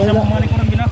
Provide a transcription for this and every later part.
Isa mo mga likuran bila.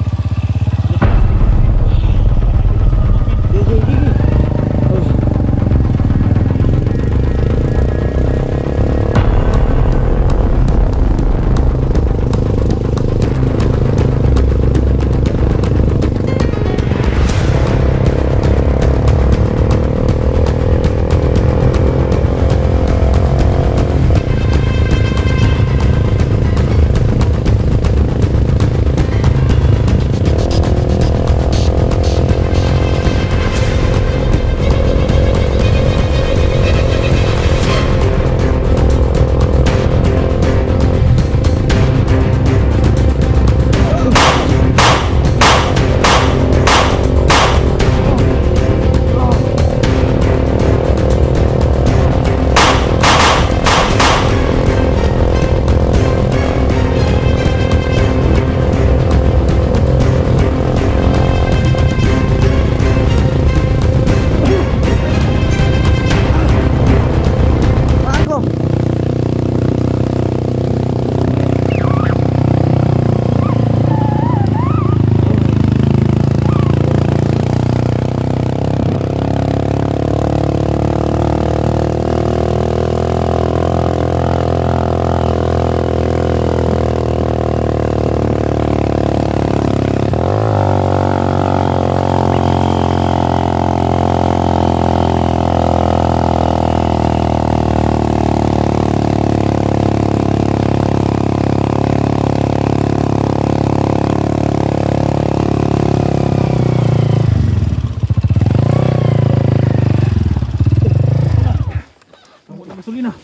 Gasolina.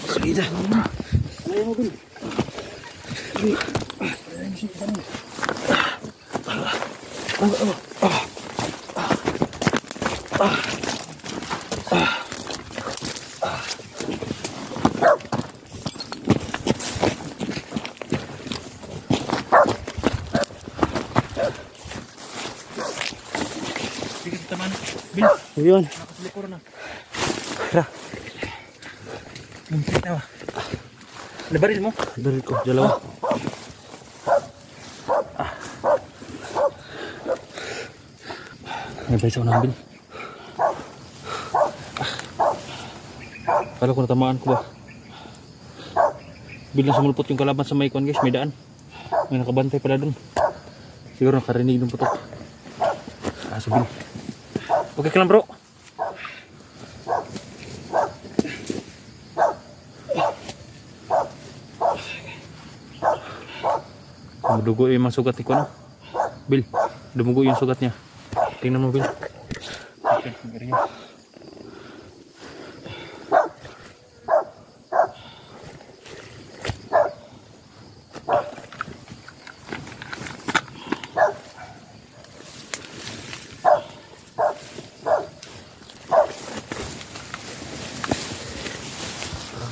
Gasolina. Ayan mobil. Sige kita man. Bil. Yun. Nakasilikuran na. Tara. Kita ba? Nabaril mo? Baril ko, dalawa. Nabay sa unang bil. Kala ko natamaan ko ba? Bilang sumulpot yung kalaban sa may ikon guys, may daan. May nakabantay pala dun. Siguro nakarinig dun putok. Bil. Okay ka lang bro. Dugo yung mga sugat ni Kono. Bil, dumugo yung sugat niya. Tingnan mo Bil. Okay, ganyan.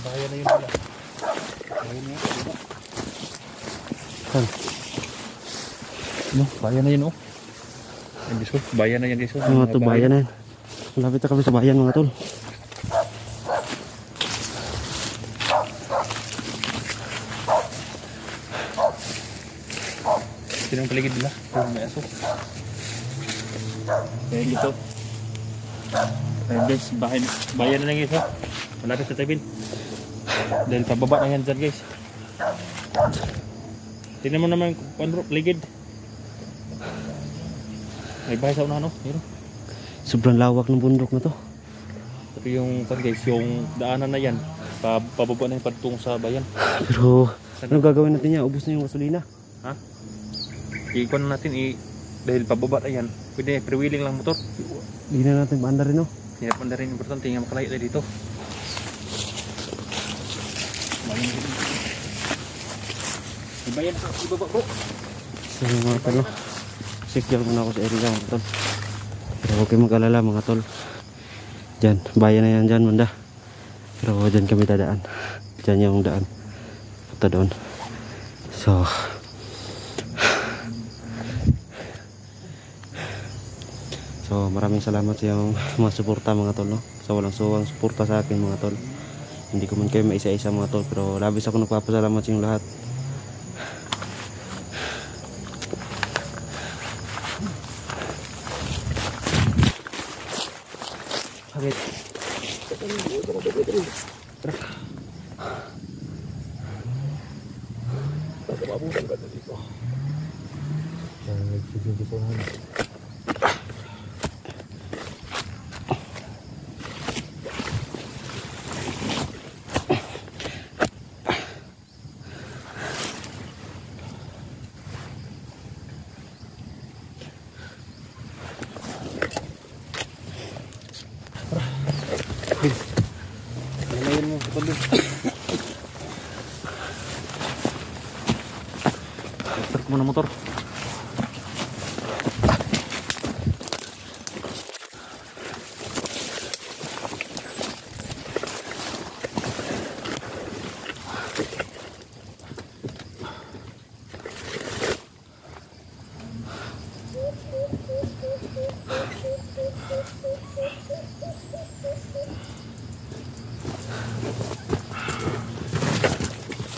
Bahaya na yun pala. Bahaya na yun. No, bayan na yun oh. Yan diso, bayan na yan diso. Mga to, bayan na yan. Malapit na kami sa bayan mga tol. Sino ang paligid nila? May aso. Ayan dito. Ayan guys, bayan na lang guys oh. Malapit sa tabin. Dahil pababa na yan dyan guys. Tingnan mo naman kung paligid. May bahay sa unahan no? Sobrang lawak ng bundok na to. Tapi yung guys, yung daanan na yan, pababa na yung patungo sa bayan. Pero ano gagawin natin yan? Ubus na yung gasolina. Ha? I-ikon na natin dahil pababa na yan. Pwede pre-wheeling lang motor. Hindi na natin maanda rin no? Hindi na rin importante nga makalayo tayo dito. May bayan sa ibaba bro. So mga tol, secure muna ako sa area mga tol. Pero huwag kayo mag-alala mga tol. Diyan, bayan na yan dyan banda. Pero dyan kami dadaan. Dyan yung daan. Punta doon. So maraming salamat sa yung mga suporta mga tol no? Sa walang suwang suporta sa akin mga tol. Hindi ko man kayo maisa-isa mga tol. Pero labis ako nagpapasalamat sa inyong lahat. Mabuhay ka na dito. Yan, nagsisimpisahan. Lalayan mo, patuloy. Start mo na motor.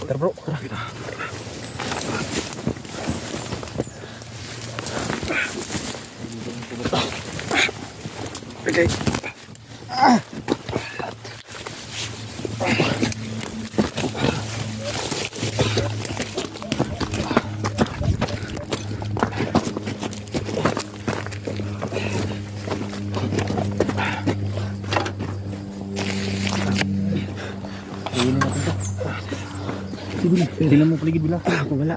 Tara bro, tara kita. Okay. Iinin natin to. Sige, tingnan mo paligid bila. Ako wala.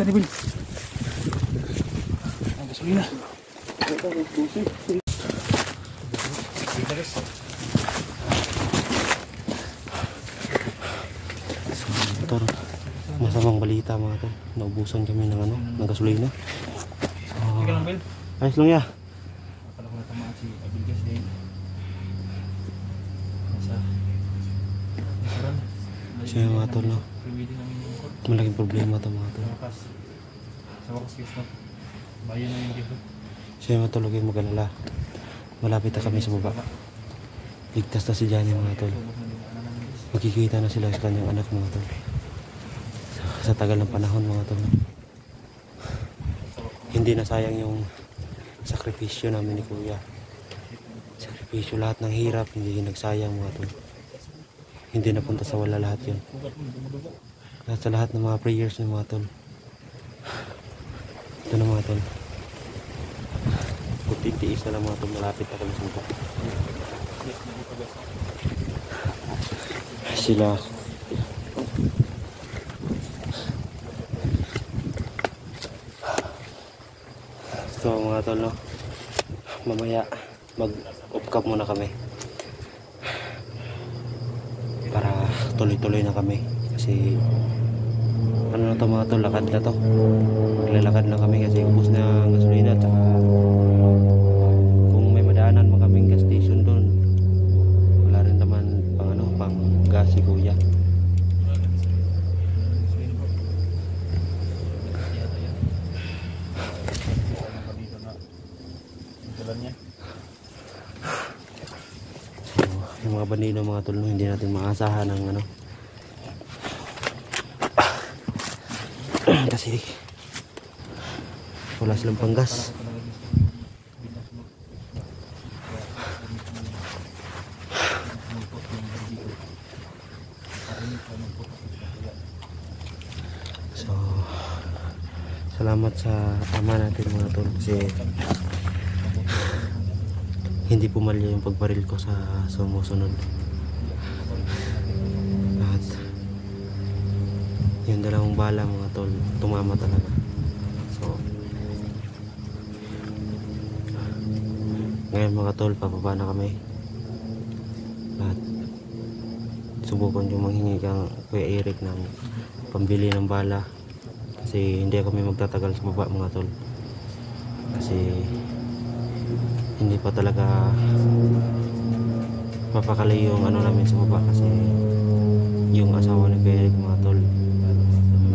ni Bill. Ang gasolina. Motor, masamang balita mga tol. Naubusan kami ng ano, ng gasolina. Sige lang, Bill. Ayos lang ya. Akala ko natamaan si Abigas din. Nasa restaurant. Siya mga tol, no? Pwede namin yung court. Malaking problema to mga tol. Sa wakas guys, no? Bayan na yung dito. Siya mga tol, huwag kayong mag-alala. Malapit na kami sa baba. Ligtas na si Johnny mga tol. Magkikita na sila sa kanyang anak mga tol. Sa tagal ng panahon mga tol. Hindi na sayang yung sakripisyo namin ni Kuya. Sakripisyo, lahat ng hirap, hindi nagsayang mga tol. Hindi napunta sa wala lahat yun. Lahat sa lahat ng mga prayers ng mga tol. Ito na mga tol. Kung titiis na lang mga tol, malapit na kami sa baba. Sila so mga tol, no? Mamaya mag-off cap muna kami para tuloy-tuloy na kami kasi ano na to mga tol, lakad na to, maglalakad na kami kasi ubos na ang gasolina at saka kung may madaanan mo kaming gas station doon, wala rin naman pang ano, pang gas si Kuya. So, yung mga banino mga tol, no, hindi natin maasahan ng ano kasi wala silang panggas. So salamat sa ama natin mga tol kasi hindi pumalya yung pagbaril ko sa sumusunod at yung dalawang bala mga tol tumama talaga. So ngayon mga tol, pababa na kami at subukan yung manghingi kang Kuya Eric ng pambili ng bala kasi hindi kami magtatagal sa baba mga tol kasi hindi pa talaga mapakalayo yung ano namin sa baba kasi yung asawa ni Kuya Eric mga tol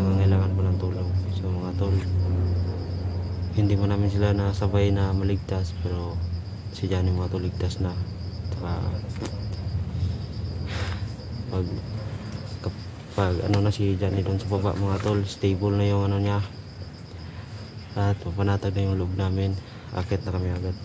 nangangailangan po ng tulong. So mga tol, hindi mo namin sila nasabay na maligtas pero si Johnny mga tol ligtas na. Saka pag ano na si Johnny doon sa baba mga tol, stable na yung ano niya at mapanatag na yung loob namin, akit na kami agad.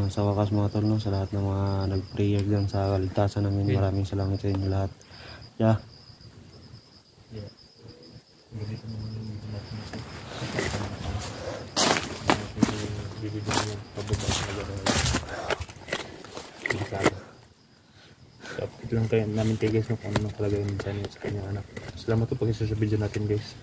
Sa wakas mga tol, no, sa lahat ng mga nag-prayer dyan sa kaligtasan namin, maraming salamat sa inyo lahat. Yeah. Ito lang kayo namin kay guys, no, kung anong kalagayan sa kanyang anak. Salamat po pag isa sa video natin guys.